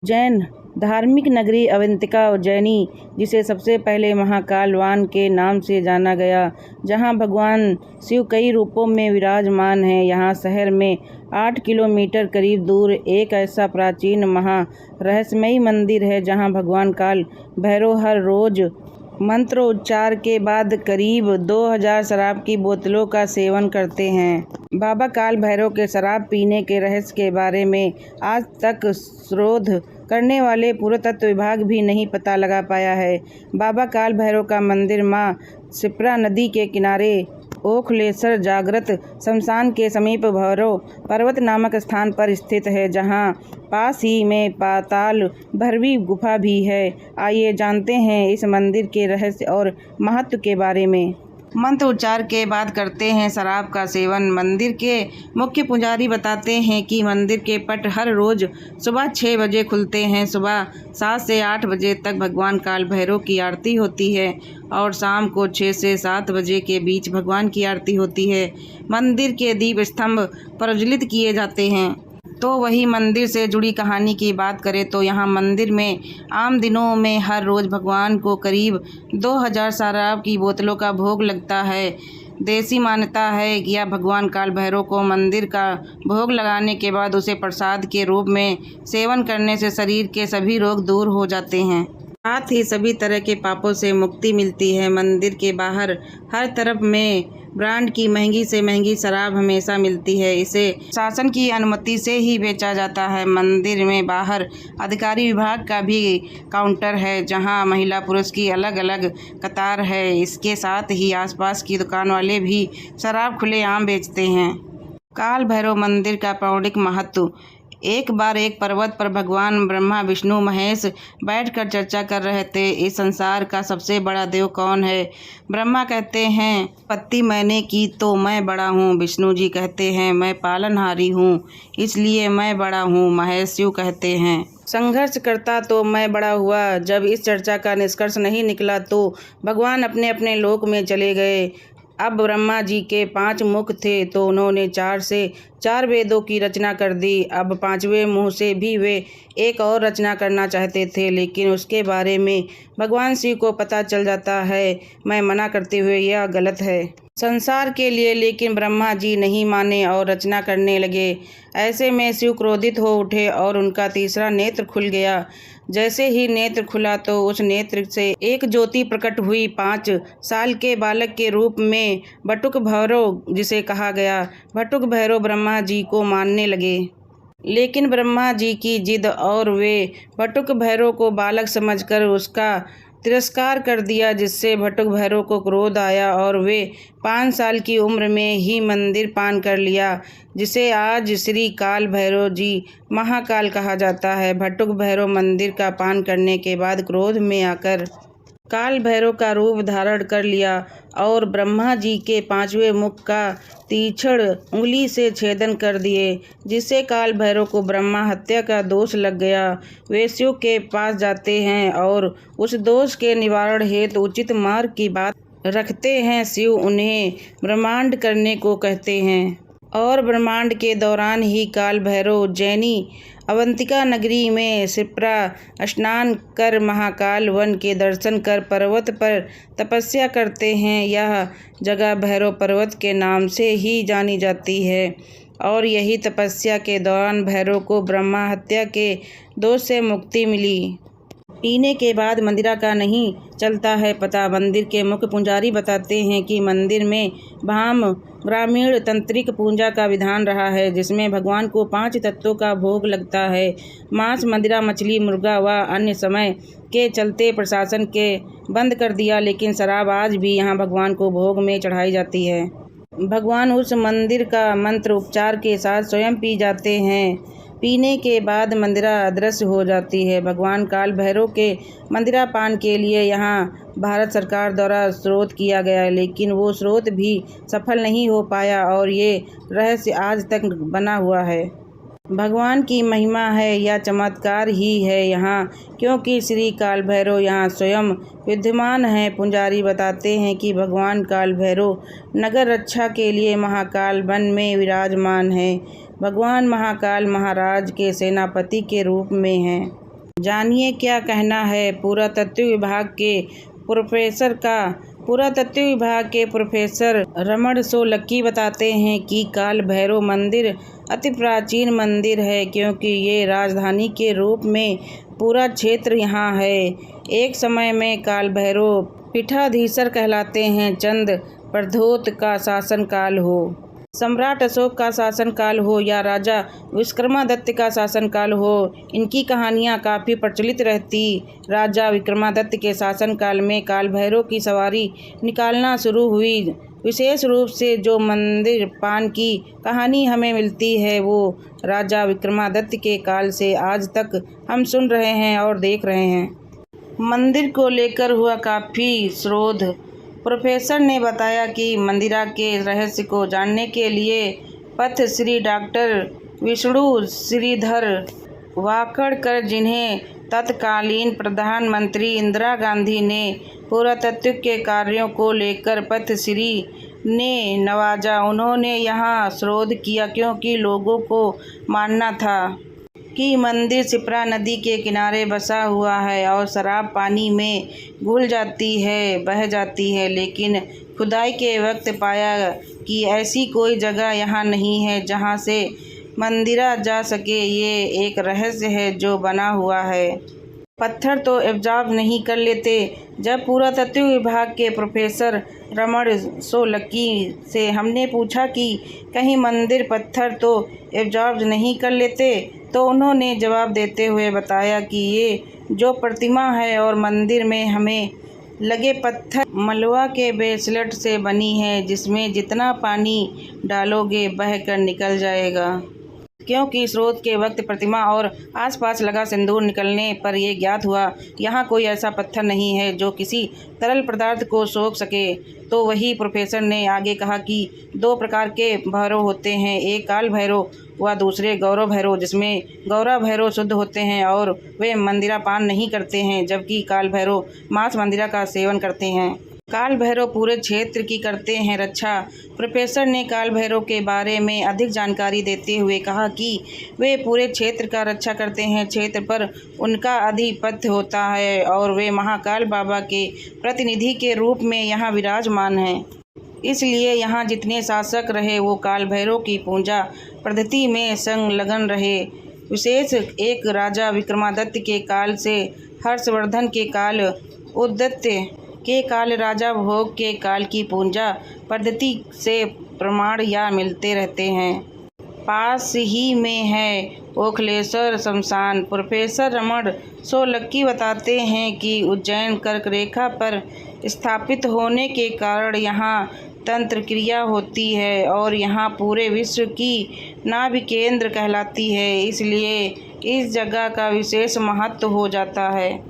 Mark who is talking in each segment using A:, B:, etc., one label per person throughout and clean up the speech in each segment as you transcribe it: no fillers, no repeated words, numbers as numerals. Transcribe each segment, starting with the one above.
A: जैन धार्मिक नगरी अवंतिका उज्जैनी, जिसे सबसे पहले महाकाल वन के नाम से जाना गया, जहां भगवान शिव कई रूपों में विराजमान हैं। यहाँ शहर में 8 किलोमीटर करीब दूर एक ऐसा प्राचीन महा रहस्यमयी मंदिर है जहां भगवान काल भैरव हर रोज मंत्रोच्चार के बाद करीब 2000 शराब की बोतलों का सेवन करते हैं। बाबा काल भैरव के शराब पीने के रहस्य के बारे में आज तक शोध करने वाले पुरातत्व विभाग भी नहीं पता लगा पाया है। बाबा काल भैरव का मंदिर मां क्षिप्रा नदी के किनारे ओखलेश्वर जागृत शमशान के समीप भैरव पर्वत नामक स्थान पर स्थित है, जहां पास ही में पाताल भैरवी गुफा भी है। आइए जानते हैं इस मंदिर के रहस्य और महत्व के बारे में। मंत्र उच्चार के बाद करते हैं शराब का सेवन। मंदिर के मुख्य पुजारी बताते हैं कि मंदिर के पट हर रोज सुबह 6 बजे खुलते हैं। सुबह 7 से 8 बजे तक भगवान काल भैरव की आरती होती है और शाम को 6 से 7 बजे के बीच भगवान की आरती होती है। मंदिर के दीप स्तंभ प्रज्वलित किए जाते हैं। तो वही मंदिर से जुड़ी कहानी की बात करें तो यहाँ मंदिर में आम दिनों में हर रोज़ भगवान को करीब 2000 शराब की बोतलों का भोग लगता है। देसी मान्यता है कि यह भगवान काल भैरव को मंदिर का भोग लगाने के बाद उसे प्रसाद के रूप में सेवन करने से शरीर के सभी रोग दूर हो जाते हैं, साथ ही सभी तरह के पापों से मुक्ति मिलती है। मंदिर के बाहर हर तरफ में ब्रांड की महंगी से महंगी शराब हमेशा मिलती है। इसे शासन की अनुमति से ही बेचा जाता है। मंदिर में बाहर अधिकारी विभाग का भी काउंटर है, जहां महिला पुरुष की अलग अलग कतार है। इसके साथ ही आसपास की दुकान वाले भी शराब खुलेआम बेचते हैं। काल भैरव मंदिर का पौराणिक महत्व। एक बार एक पर्वत पर भगवान ब्रह्मा विष्णु महेश बैठकर चर्चा कर रहे थे, इस संसार का सबसे बड़ा देव कौन है। ब्रह्मा कहते हैं उत्पत्ति मैंने की तो मैं बड़ा हूँ। विष्णु जी कहते हैं मैं पालनहारी हूँ इसलिए मैं बड़ा हूँ। महेश शिव कहते हैं संघर्ष करता तो मैं बड़ा हुआ। जब इस चर्चा का निष्कर्ष नहीं निकला तो भगवान अपने अपने लोक में चले गए। अब ब्रह्मा जी के 5 मुख थे तो उन्होंने 4 से 4 वेदों की रचना कर दी। अब 5वें मुँह से भी वे एक और रचना करना चाहते थे, लेकिन उसके बारे में भगवान शिव को पता चल जाता है। मैं मना करते हुए यह गलत है संसार के लिए, लेकिन ब्रह्मा जी नहीं माने और रचना करने लगे। ऐसे में शिव क्रोधित हो उठे और उनका तीसरा नेत्र खुल गया। जैसे ही नेत्र खुला तो उस नेत्र से एक ज्योति प्रकट हुई। 5 साल के बालक के रूप में बटुक भैरव जिसे कहा गया। बटुक भैरव ब्रह्मा जी को मानने लगे, लेकिन ब्रह्मा जी की जिद और वे बटुक भैरव को बालक समझकर उसका तिरस्कार कर दिया, जिससे बटुक भैरव को क्रोध आया और वे 5 साल की उम्र में ही मंदिर पान कर लिया, जिसे आज श्री काल भैरव जी महाकाल कहा जाता है। बटुक भैरव मंदिर का पान करने के बाद क्रोध में आकर काल भैरव का रूप धारण कर लिया और ब्रह्मा जी के 5वें मुख का तीक्ष्ण उंगली से छेदन कर दिए, जिससे काल भैरव को ब्रह्मा हत्या का दोष लग गया। वे शिव के पास जाते हैं और उस दोष के निवारण हेतु उचित मार्ग की बात रखते हैं। शिव उन्हें ब्रह्मांड करने को कहते हैं और ब्रह्मांड के दौरान ही काल भैरव उज्जैनी अवंतिका नगरी में क्षिप्रा स्नान कर महाकाल वन के दर्शन कर पर्वत पर तपस्या करते हैं। यह जगह भैरव पर्वत के नाम से ही जानी जाती है और यही तपस्या के दौरान भैरव को ब्रह्मा हत्या के दोष से मुक्ति मिली। पीने के बाद मंदिरा का नहीं चलता है पता। मंदिर के मुख्य पुजारी बताते हैं कि मंदिर में भाम ग्रामीण तंत्रिक पूजा का विधान रहा है, जिसमें भगवान को 5 तत्वों का भोग लगता है। मांस, मदिरा, मछली, मुर्गा व अन्य समय के चलते प्रशासन के बंद कर दिया, लेकिन शराब आज भी यहाँ भगवान को भोग में चढ़ाई जाती है। भगवान उस मंदिर का मंत्र उपचार के साथ स्वयं पी जाते हैं। पीने के बाद मंदिरा अदृश्य हो जाती है। भगवान काल भैरव के मंदिरा पान के लिए यहाँ भारत सरकार द्वारा स्रोत किया गया, लेकिन वो स्रोत भी सफल नहीं हो पाया और ये रहस्य आज तक बना हुआ है। भगवान की महिमा है या चमत्कार ही है यहाँ, क्योंकि श्री काल भैरव यहाँ स्वयं विद्यमान हैं। पुजारी बताते हैं कि भगवान काल भैरव नगर रक्षा के लिए महाकाल वन में विराजमान हैं। भगवान महाकाल महाराज के सेनापति के रूप में हैं। जानिए क्या कहना है पुरातत्व विभाग के प्रोफेसर का। पुरातत्व विभाग के प्रोफेसर रमण सोलंकी बताते हैं कि काल भैरव मंदिर अति प्राचीन मंदिर है, क्योंकि ये राजधानी के रूप में पूरा क्षेत्र यहाँ है। एक समय में काल भैरव पीठाधीश्वर कहलाते हैं। चंद प्रद्योत का शासनकाल हो, सम्राट अशोक का शासनकाल हो या राजा विक्रमादित्य का शासनकाल हो, इनकी कहानियाँ काफ़ी प्रचलित रहती। राजा विक्रमादित्य के शासनकाल में काल भैरव की सवारी निकालना शुरू हुई। विशेष रूप से जो मंदिर पान की कहानी हमें मिलती है वो राजा विक्रमादित्य के काल से आज तक हम सुन रहे हैं और देख रहे हैं। मंदिर को लेकर हुआ काफ़ी शोध। प्रोफेसर ने बताया कि मंदिरा के रहस्य को जानने के लिए पद्मश्री डॉक्टर विष्णु श्रीधर वाकड़कर, जिन्हें तत्कालीन प्रधानमंत्री इंदिरा गांधी ने पुरातत्व के कार्यों को लेकर पद्मश्री ने नवाजा, उन्होंने यहाँ शोध किया क्योंकि लोगों को मानना था कि मंदिर शिप्रा नदी के किनारे बसा हुआ है और शराब पानी में घुल जाती है, बह जाती है। लेकिन खुदाई के वक्त पाया कि ऐसी कोई जगह यहाँ नहीं है जहाँ से मंदिरा जा सके। ये एक रहस्य है जो बना हुआ है। पत्थर तो एब्जॉर्ब नहीं कर लेते। जब पुरातत्व विभाग के प्रोफेसर रमण सोलंकी से हमने पूछा कि कहीं मंदिर पत्थर तो एब्जॉर्ब नहीं कर लेते, तो उन्होंने जवाब देते हुए बताया कि ये जो प्रतिमा है और मंदिर में हमें लगे पत्थर मलवा के बेसल्ट से बनी है, जिसमें जितना पानी डालोगे बह कर निकल जाएगा। क्योंकि स्रोत के वक्त प्रतिमा और आसपास लगा सिंदूर निकलने पर यह ज्ञात हुआ यहाँ कोई ऐसा पत्थर नहीं है जो किसी तरल पदार्थ को सोख सके। तो वही प्रोफेसर ने आगे कहा कि दो प्रकार के भैरव होते हैं, एक काल भैरव व दूसरे गौरव भैरव, जिसमें गौरव भैरव शुद्ध होते हैं और वे मंदिरा पान नहीं करते हैं, जबकि काल भैरव मांस मंदिरा का सेवन करते हैं। काल भैरव पूरे क्षेत्र की करते हैं रक्षा। प्रोफेसर ने काल भैरव के बारे में अधिक जानकारी देते हुए कहा कि वे पूरे क्षेत्र का रक्षा करते हैं, क्षेत्र पर उनका आधिपत्य होता है और वे महाकाल बाबा के प्रतिनिधि के रूप में यहाँ विराजमान हैं। इसलिए यहाँ जितने शासक रहे वो काल भैरव की पूजा पद्धति में संलग्न रहे। विशेष एक राजा विक्रमादित्य के काल से हर्षवर्धन के काल, उदयत्य के काल, राजा भोग के काल की पूजा पद्धति से प्रमाण या मिलते रहते हैं। पास ही में है ओखलेश्वर शमशान। प्रोफेसर रमण सोलंकी बताते हैं कि उज्जैन कर्क रेखा पर स्थापित होने के कारण यहाँ तंत्र क्रिया होती है और यहाँ पूरे विश्व की नाभि केंद्र कहलाती है, इसलिए इस जगह का विशेष महत्व हो जाता है।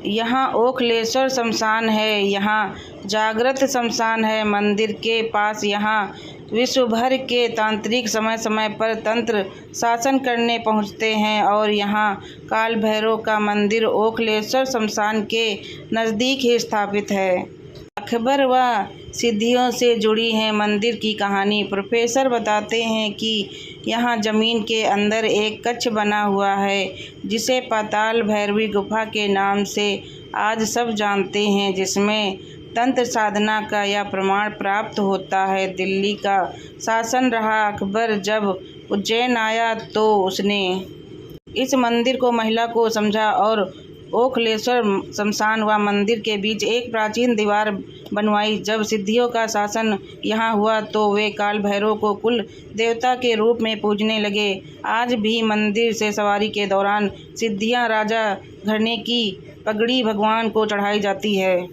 A: यहाँ ओखलेश्वर शमशान है, यहाँ जागृत शमशान है। मंदिर के पास यहाँ विश्व भर के तांत्रिक समय समय पर तंत्र शासन करने पहुँचते हैं और यहाँ काल भैरव का मंदिर ओखलेश्वर शमशान के नज़दीक ही स्थापित है। अकबर व सिद्धियों से जुड़ी है मंदिर की कहानी। प्रोफेसर बताते हैं कि यहाँ जमीन के अंदर एक कक्ष बना हुआ है जिसे पाताल भैरवी गुफा के नाम से आज सब जानते हैं, जिसमें तंत्र साधना का यह प्रमाण प्राप्त होता है। दिल्ली का शासन रहा अकबर जब उज्जैन आया तो उसने इस मंदिर को महिला को समझा और ओखलेश्वर शमशान व मंदिर के बीच एक प्राचीन दीवार बनवाई। जब सिद्धियों का शासन यहाँ हुआ तो वे काल भैरव को कुल देवता के रूप में पूजने लगे। आज भी मंदिर से सवारी के दौरान सिद्धियाँ राजा घराने की पगड़ी भगवान को चढ़ाई जाती है।